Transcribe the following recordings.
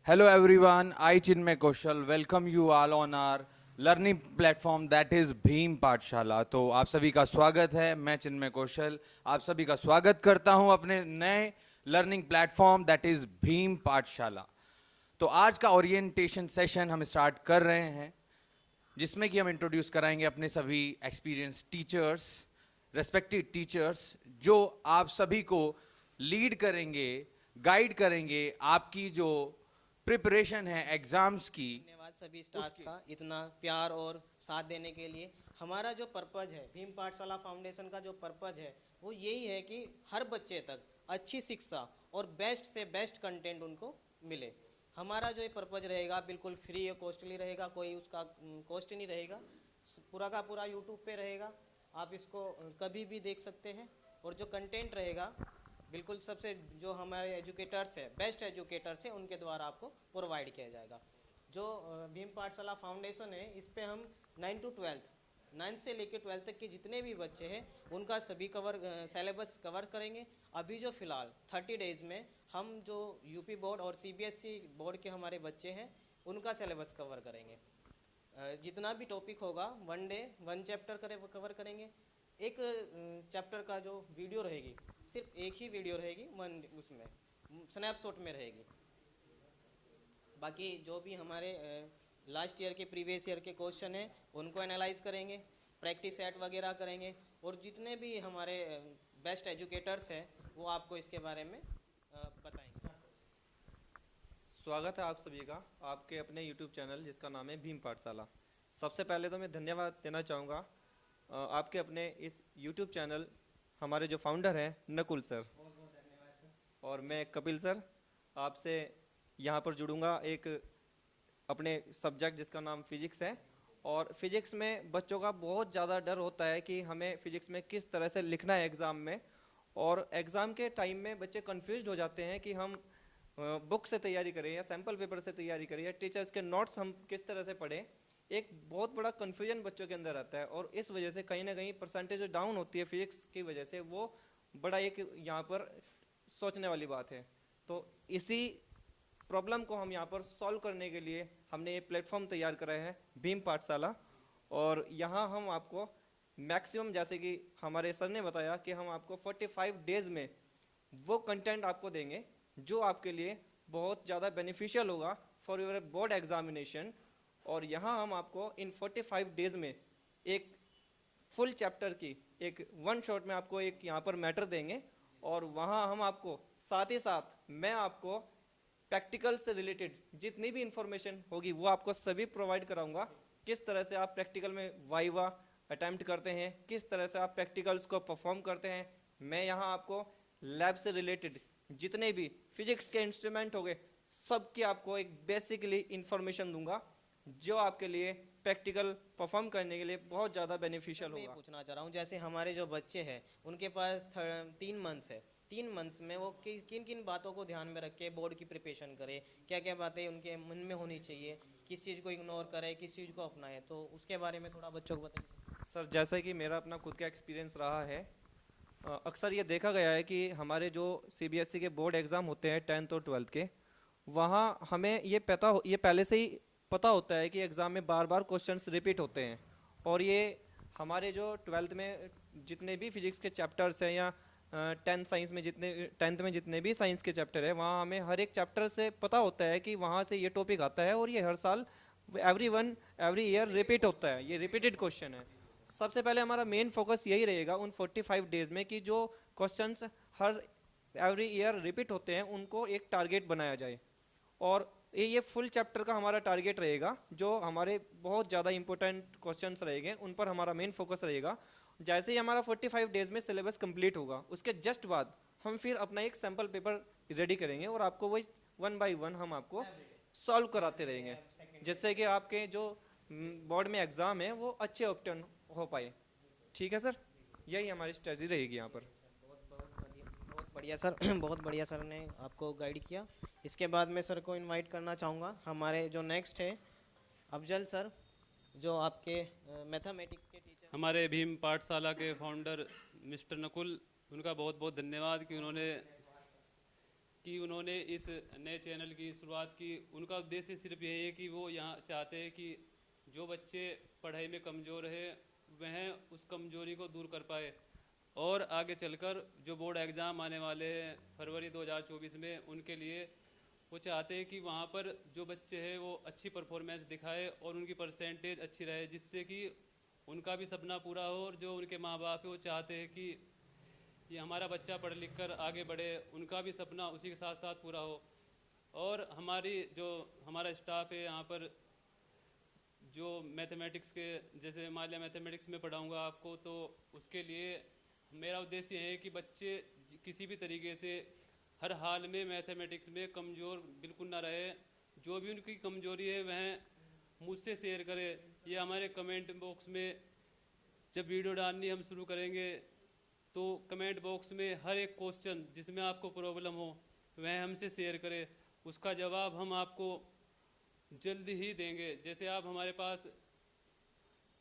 Hello everyone, I Chinmay Kaushal welcome you all on our learning platform that is Bhim पाठशाला। तो आप सभी का स्वागत है। मैं चिन्मय कौशल आप सभी का स्वागत करता हूं अपने नए learning platform that is Bhim पाठशाला। तो आज का ओरिएंटेशन सेशन हम स्टार्ट कर रहे हैं, जिसमें कि हम इंट्रोड्यूस कराएंगे अपने सभी एक्सपीरियंस टीचर्स, रेस्पेक्टिव टीचर्स, जो आप सभी को लीड करेंगे, गाइड करेंगे आपकी जो प्रिपरेशन है एग्जाम्स की। धन्यवाद सभी स्टाफ का इतना प्यार और साथ देने के लिए। हमारा जो पर्पज है, भीम पाठशाला फाउंडेशन का जो पर्पज है वो यही है कि हर बच्चे तक अच्छी शिक्षा और बेस्ट से बेस्ट कंटेंट उनको मिले। हमारा जो ये पर्पज रहेगा बिल्कुल फ्री और कॉस्टली रहेगा, कोई उसका कॉस्ट नहीं रहेगा, पूरा का पूरा यूट्यूब पे रहेगा, आप इसको कभी भी देख सकते हैं। और जो कंटेंट रहेगा बिल्कुल सबसे जो हमारे एजुकेटर्स है, बेस्ट एजुकेटर्स हैं, उनके द्वारा आपको प्रोवाइड किया जाएगा। जो भीम पाठशाला फाउंडेशन है, इस पे हम 9 to 12 9 से लेकर 12 तक के जितने भी बच्चे हैं उनका सभी सिलेबस कवर करेंगे। अभी जो फ़िलहाल 30 डेज़ में हम जो यूपी बोर्ड और सीबीएसई बोर्ड के हमारे बच्चे हैं उनका सिलेबस कवर करेंगे। जितना भी टॉपिक होगा one day one chapter cover करेंगे। एक चैप्टर का जो वीडियो रहेगी, सिर्फ एक ही वीडियो रहेगी, उसमें स्नैपशॉट में रहेगी। बाकी जो भी हमारे लास्ट ईयर के प्रीवियस ईयर के क्वेश्चन हैं उनको एनालाइज करेंगे, प्रैक्टिस सेट वगैरह करेंगे, और जितने भी हमारे बेस्ट एजुकेटर्स हैं वो आपको इसके बारे में बताएंगे। स्वागत है आप सभी का आपके अपने YouTube चैनल जिसका नाम है भीम पाठशाला। सबसे पहले तो मैं धन्यवाद देना चाहूँगा आपके अपने इस YouTube चैनल हमारे जो फाउंडर हैं नकुल सर, और मैं कपिल सर आपसे यहाँ पर जुड़ूंगा एक अपने सब्जेक्ट जिसका नाम फिजिक्स है। और फिजिक्स में बच्चों का बहुत ज़्यादा डर होता है कि हमें फिजिक्स में किस तरह से लिखना है एग्ज़ाम में, और एग्ज़ाम के टाइम में बच्चे कन्फ्यूज हो जाते हैं कि हम बुक से तैयारी करें या सैम्पल पेपर से तैयारी करें या टीचर्स के नोट्स हम किस तरह से पढ़ें। एक बहुत बड़ा कन्फ्यूजन बच्चों के अंदर आता है, और इस वजह से कहीं ना कहीं परसेंटेज जो डाउन होती है फिजिक्स की वजह से, वो बड़ा एक यहाँ पर सोचने वाली बात है। तो इसी प्रॉब्लम को हम यहाँ पर सॉल्व करने के लिए हमने ये प्लेटफॉर्म तैयार करा है भीम पाठशाला। और यहाँ हम आपको मैक्सिमम, जैसे कि हमारे सर ने बताया कि हम आपको 45 डेज़ में वो कंटेंट आपको देंगे जो आपके लिए बहुत ज़्यादा बेनिफिशियल होगा फॉर योर बोर्ड एग्जामिनेशन। और यहाँ हम आपको इन 45 डेज़ में एक फुल चैप्टर की एक वन शॉट में आपको एक यहाँ पर मैटर देंगे, और वहाँ हम आपको साथ ही साथ मैं आपको प्रैक्टिकल से रिलेटेड जितनी भी इंफॉर्मेशन होगी वो आपको सभी प्रोवाइड कराऊंगा। किस तरह से आप प्रैक्टिकल में वाइवा अटैम्प्ट करते हैं, किस तरह से आप प्रैक्टिकल्स को परफॉर्म करते हैं। मैं यहाँ आपको लैब से रिलेटेड जितने भी फिजिक्स के इंस्ट्रूमेंट हो गए सबकी आपको एक बेसिकली इंफॉर्मेशन दूंगा, जो आपके लिए प्रैक्टिकल परफॉर्म करने के लिए बहुत ज़्यादा बेनिफिशियल होगा। मैं पूछना चाह रहा हूँ, जैसे हमारे जो बच्चे हैं उनके पास 3 मंथ्स है, 3 मंथ्स में वो किन किन बातों को ध्यान में रख के बोर्ड की प्रिपरेशन करे, क्या क्या बातें उनके मन में होनी चाहिए, किस चीज़ को इग्नोर करे, किस चीज़ को अपनाए, तो उसके बारे में थोड़ा बच्चों को बताइए। सर, जैसा कि मेरा अपना खुद का एक्सपीरियंस रहा है, अक्सर ये देखा गया है कि हमारे जो सीबीएसई के बोर्ड एग्ज़ाम होते हैं 10th और 12th के, वहाँ हमें ये पहले से ही पता होता है कि एग्ज़ाम में बार बार क्वेश्चंस रिपीट होते हैं। और ये हमारे जो 12th में जितने भी फिजिक्स के चैप्टर्स हैं या 10th में जितने भी साइंस के चैप्टर है, वहाँ हमें हर एक चैप्टर से पता होता है कि वहाँ से ये टॉपिक आता है, और ये हर साल एवरी ईयर रिपीट होता है, ये रिपीटेड क्वेश्चन है। सबसे पहले हमारा मेन फोकस यही रहेगा उन 45 डेज़ में कि जो क्वेश्चंस हर एवरी ईयर रिपीट होते हैं उनको एक टारगेट बनाया जाए। और ये फुल चैप्टर का हमारा टारगेट रहेगा, जो हमारे बहुत ज़्यादा इंपॉर्टेंट क्वेश्चंस रहेंगे उन पर हमारा मेन फोकस रहेगा। जैसे ही हमारा 45 डेज़ में सिलेबस कंप्लीट होगा, उसके जस्ट बाद हम फिर अपना एक सैम्पल पेपर रेडी करेंगे, और आपको वही 1 by 1 हम आपको सॉल्व कराते रहेंगे, जिससे कि आपके जो बोर्ड में एग्ज़ाम है वो अच्छे ऑप्टेन हो पाए। ठीक है सर, यही हमारी स्ट्रेटजी रहेगी यहाँ पर। बहुत बढ़िया सर, बहुत बढ़िया सर ने आपको गाइड किया। इसके बाद मैं सर को इनवाइट करना चाहूँगा, हमारे जो नेक्स्ट है अफजल सर, जो आपके मैथमेटिक्स के टीचर। हमारे भीम पाठशाला के फाउंडर मिस्टर नकुल, उनका बहुत बहुत धन्यवाद कि उन्होंने इस नए चैनल की शुरुआत की। उनका उद्देश्य सिर्फ यही है कि वो यहाँ चाहते हैं कि जो बच्चे पढ़ाई में कमज़ोर है वह उस कमज़ोरी को दूर कर पाए, और आगे चलकर जो बोर्ड एग्ज़ाम आने वाले हैं फरवरी 2024 में, उनके लिए वो चाहते हैं कि वहाँ पर जो बच्चे हैं वो अच्छी परफॉर्मेंस दिखाए और उनकी परसेंटेज अच्छी रहे, जिससे कि उनका भी सपना पूरा हो। और जो उनके माँ बाप है वो चाहते हैं कि ये हमारा बच्चा पढ़ लिख कर आगे बढ़े, उनका भी सपना उसी के साथ साथ पूरा हो। और हमारा स्टाफ है यहाँ पर, जो मैथमेटिक्स के, जैसे मान लिया मैथमेटिक्स में पढ़ाऊँगा आपको, तो उसके लिए मेरा उद्देश्य ये है कि बच्चे किसी भी तरीके से हर हाल में मैथमेटिक्स में कमज़ोर बिल्कुल ना रहे। जो भी उनकी कमज़ोरी है वह मुझसे शेयर करें, या हमारे कमेंट बॉक्स में जब वीडियो डालनी हम शुरू करेंगे तो कमेंट बॉक्स में हर एक क्वेश्चन जिसमें आपको प्रॉब्लम हो वह हमसे शेयर करें, उसका जवाब हम आपको जल्द ही देंगे। जैसे आप हमारे पास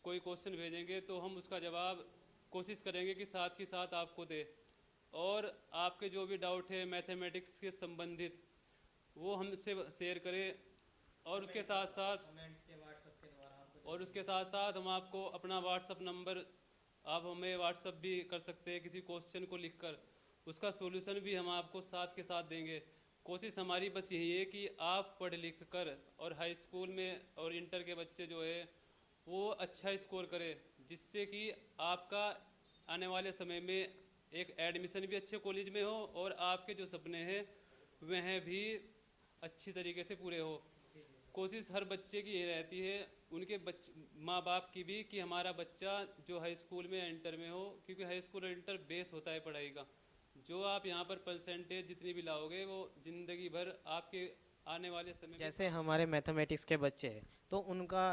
कोई क्वेश्चन भेजेंगे तो हम उसका जवाब कोशिश करेंगे कि साथ ही साथ आपको दे। और आपके जो भी डाउट है मैथमेटिक्स के संबंधित वो हमसे शेयर करें, और उसके साथ साथ हम आपको अपना व्हाट्सअप नंबर, आप हमें व्हाट्सअप भी कर सकते हैं किसी क्वेश्चन को लिखकर, उसका सॉल्यूशन भी हम आपको साथ के साथ देंगे। कोशिश हमारी बस यही है कि आप पढ़ लिख कर और हाई स्कूल में और इंटर के बच्चे जो है वो अच्छा स्कोर करें, जिससे कि आपका आने वाले समय में एक एडमिशन भी अच्छे कॉलेज में हो और आपके जो सपने हैं वह भी अच्छी तरीके से पूरे हो। कोशिश हर बच्चे की यही रहती है, उनके माँ बाप की भी, कि हमारा बच्चा जो हाई स्कूल में इंटर में हो, क्योंकि हाई स्कूल और इंटर बेस होता है पढ़ाई का। जो आप यहाँ पर परसेंटेज जितनी भी लाओगे वो ज़िंदगी भर आपके आने वाले समय में। जैसे हमारे मैथमेटिक्स के बच्चे हैं तो उनका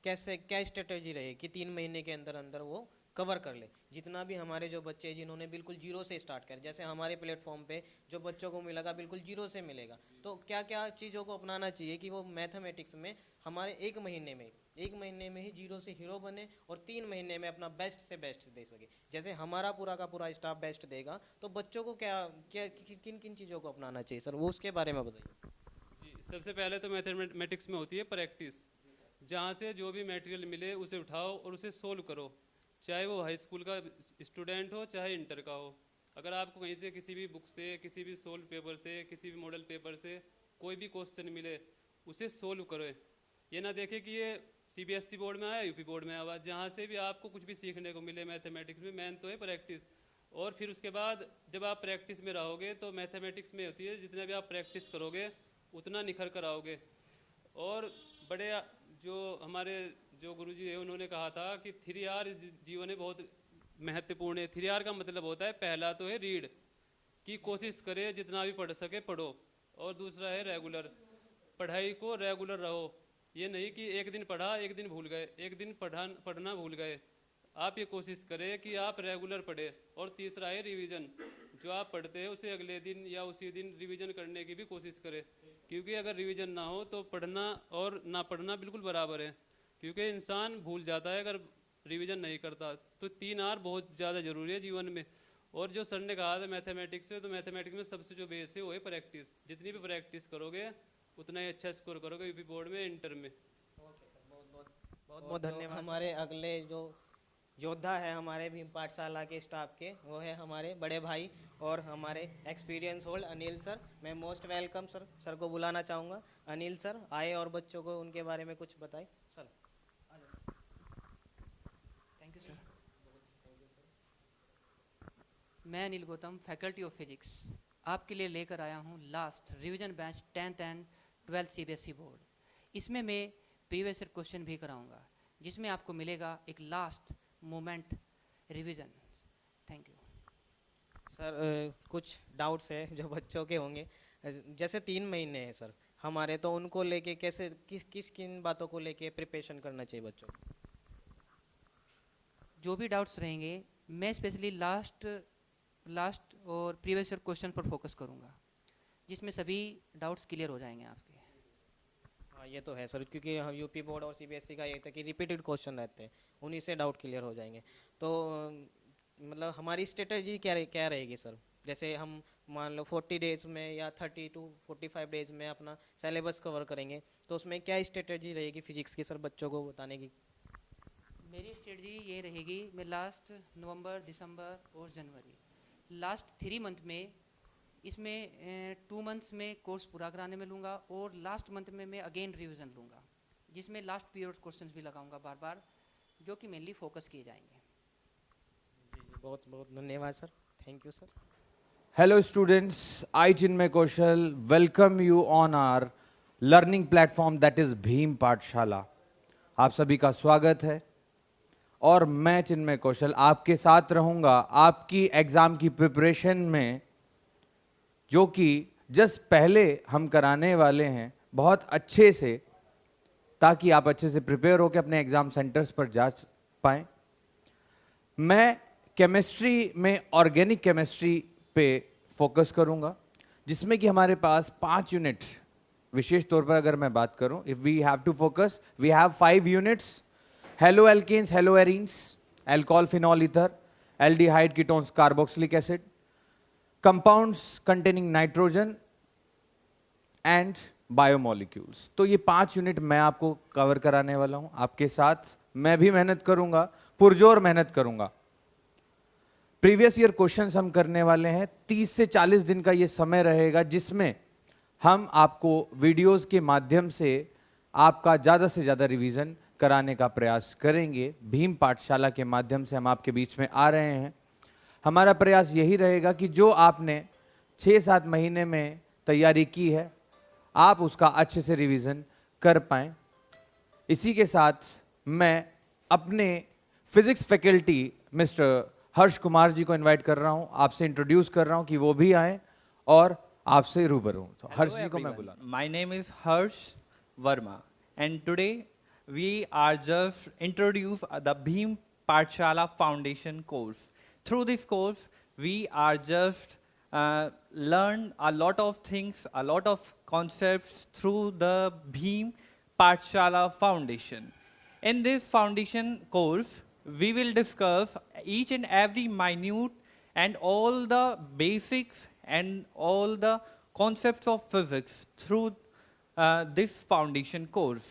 कैसे क्या स्ट्रेटेजी रहे कि 3 महीने के अंदर अंदर वो कवर कर ले, जितना भी हमारे जो बच्चे हैं जिन्होंने बिल्कुल जीरो से स्टार्ट कर, जैसे हमारे प्लेटफॉर्म पे जो बच्चों को मिलेगा बिल्कुल जीरो से मिलेगा, तो क्या क्या चीज़ों को अपनाना चाहिए कि वो मैथमेटिक्स में हमारे एक महीने में ही जीरो से हीरो बने और 3 महीने में अपना बेस्ट से बेस्ट दे सके। जैसे हमारा पूरा का पूरा स्टाफ बेस्ट देगा तो बच्चों को क्या क्या किन किन चीज़ों को अपनाना चाहिए सर, वो उसके बारे में बताइए। जी, सबसे पहले तो मैथमेटिक्स में होती है प्रैक्टिस। जहाँ से जो भी मटेरियल मिले उसे उठाओ और उसे सोल्व करो, चाहे वो हाई स्कूल का स्टूडेंट हो चाहे इंटर का हो। अगर आपको कहीं से किसी भी बुक से, किसी भी सोल्व पेपर से, किसी भी मॉडल पेपर से कोई भी क्वेश्चन मिले उसे सोल्व करो। ये ना देखें कि ये CBSE बोर्ड में आया, UP बोर्ड में आया, जहाँ से भी आपको कुछ भी सीखने को मिले मैथमेटिक्स में, मेन तो है प्रैक्टिस। और फिर उसके बाद जब आप प्रैक्टिस में रहोगे तो मैथमेटिक्स में होती है जितना भी आप प्रैक्टिस करोगे उतना निखर कर आओगे। और बड़े जो हमारे जो गुरुजी है उन्होंने कहा था कि 3R जीवन में बहुत महत्वपूर्ण है। 3R का मतलब होता है, पहला तो है रीड, की कोशिश करे जितना भी पढ़ सके पढ़ो, और दूसरा है रेगुलर, पढ़ाई को रेगुलर रहो। ये नहीं कि एक दिन पढ़ा एक दिन भूल गए, एक दिन पढ़ना भूल गए। आप ये कोशिश करें कि आप रेगुलर पढ़े। और तीसरा है रिवीजन, जो आप पढ़ते हैं उसे अगले दिन या उसी दिन रिवीजन करने की भी कोशिश करें, क्योंकि अगर रिवीजन ना हो तो पढ़ना और ना पढ़ना बिल्कुल बराबर है, क्योंकि इंसान भूल जाता है अगर रिवीजन नहीं करता। तो 3R बहुत ज़्यादा ज़रूरी है जीवन में। और जो सर ने कहा था मैथमेटिक्स से, तो मैथमेटिक्स में सबसे जो बेस है वो है प्रैक्टिस। जितनी भी प्रैक्टिस करोगे उतना ही अच्छा स्कोर करोगे UP बोर्ड में, इंटर में। बहुत बहुत धन्यवाद। हमारे अगले जो योद्धा है हमारे भीम पाठशाला के स्टाफ के, वो है हमारे बड़े भाई और हमारे एक्सपीरियंस होल्ड अनिल सर। मैं मोस्ट वेलकम सर को बुलाना चाहूँगा। अनिल सर आए और बच्चों को उनके बारे में कुछ बताएं सर। Thank you sir. मैं Anil Gautam, faculty of physics, आपके लिए लेकर आया हूँ last revision batch 10th and 12th CBSE board. इसमें मैं प्रीवियस ईयर क्वेश्चन भी कराऊंगा, जिसमें आपको मिलेगा एक last moment revision. Thank you sir. कुछ डाउट्स है जो बच्चों के होंगे, जैसे 3 महीने हैं सर हमारे, तो उनको लेके कैसे किन बातों को लेके प्रिपरेशन करना चाहिए बच्चों को? जो भी डाउट्स रहेंगे मैं स्पेशली लास्ट और प्रीवियस ईयर क्वेश्चन पर फोकस करूंगा, जिसमें सभी डाउट्स क्लियर हो जाएंगे आपके। हाँ ये तो है सर, क्योंकि हम UP बोर्ड और CBSE का ये था कि रिपीटेड क्वेश्चन रहते हैं, उन्हीं से डाउट क्लियर हो जाएंगे। तो मतलब हमारी स्ट्रेटजी क्या रहेगी सर जैसे हम मान लो 40 डेज में या 30 to 45 डेज में अपना सिलेबस कवर करेंगे, तो उसमें क्या स्ट्रेटेजी रहेगी फिजिक्स की सर बच्चों को बताने की? मेरी स्ट्रेटजी ये रहेगी, मैं लास्ट नवंबर, दिसंबर और जनवरी, लास्ट 3 मंथ में इसमें 2 मंथ्स में कोर्स पूरा कराने में लूँगा और लास्ट मंथ में मैं अगेन रिवीजन लूँगा, जिसमें लास्ट पीरियड क्वेश्चंस भी लगाऊंगा बार बार, जो कि मेनली फोकस किए जाएंगे। जी बहुत बहुत धन्यवाद sir, thank you sir. Hello students, I Chinmay Kaushal welcome you on our learning platform that is Bhim पाठशाला। आप सभी का स्वागत है और मैं चिन्मय कौशल आपके साथ रहूंगा आपकी एग्जाम की प्रिपरेशन में, जो कि जस्ट पहले हम कराने वाले हैं बहुत अच्छे से, ताकि आप अच्छे से प्रिपेयर होकर अपने एग्जाम सेंटर्स पर जा पाएं। मैं केमिस्ट्री में ऑर्गेनिक केमिस्ट्री पे फोकस करूंगा, जिसमें कि हमारे पास 5 यूनिट, विशेष तौर पर अगर मैं बात करूं, if we have to focus, we have 5 units: haloalkanes, haloarenes, alcohol, phenol, ether, aldehyde, ketones, carboxylic acid, compounds containing nitrogen and biomolecules. तो ये 5 यूनिट मैं आपको कवर कराने वाला हूं। आपके साथ मैं भी मेहनत करूंगा, पुरजोर मेहनत करूंगा। प्रीवियस ईयर क्वेश्चंस हम करने वाले हैं। 30 से 40 दिन का ये समय रहेगा, जिसमें हम आपको वीडियोस के माध्यम से आपका ज़्यादा से ज़्यादा रिवीजन कराने का प्रयास करेंगे। भीम पाठशाला के माध्यम से हम आपके बीच में आ रहे हैं। हमारा प्रयास यही रहेगा कि जो आपने 6-7 महीने में तैयारी की है, आप उसका अच्छे से रिवीजन कर पाएँ। इसी के साथ मैं अपने physics faculty mister Harsh Kumar ji को इनवाइट कर रहा हूं, आपसे इंट्रोड्यूस कर रहा हूं कि वो भी आए और आपसे रूबरू हों। तो हर्ष जी को मैं बुला। My name is Harsh Verma, and today we are just introduce the Bhim Pathshala Foundation course. Through this course, we are just learn a lot of things, a lot of concepts through the Bhim Pathshala Foundation. In this foundation course, we will discuss each and every minute and all the basics and all the concepts of physics through this foundation course.